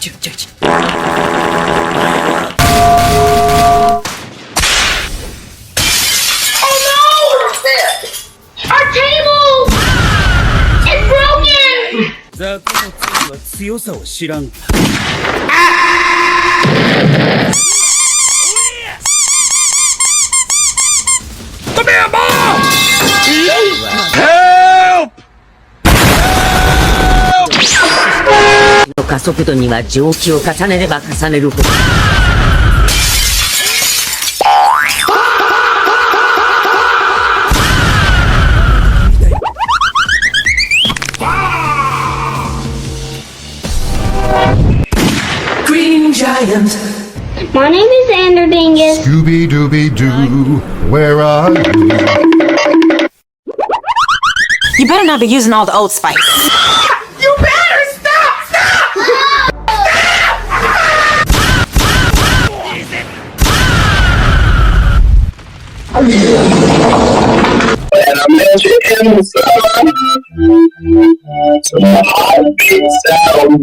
Oh no! Our table is broken! 雑魚の次は強さを知らん。加速度には蒸気を重ねれば重ねるほど。Green Giant. My name is Xander Dingus. Scooby Dooby Doo, where are you? You better not be using all the Old Spice. You better stop! Stop! And I met you in the sun. To my heart beat sound.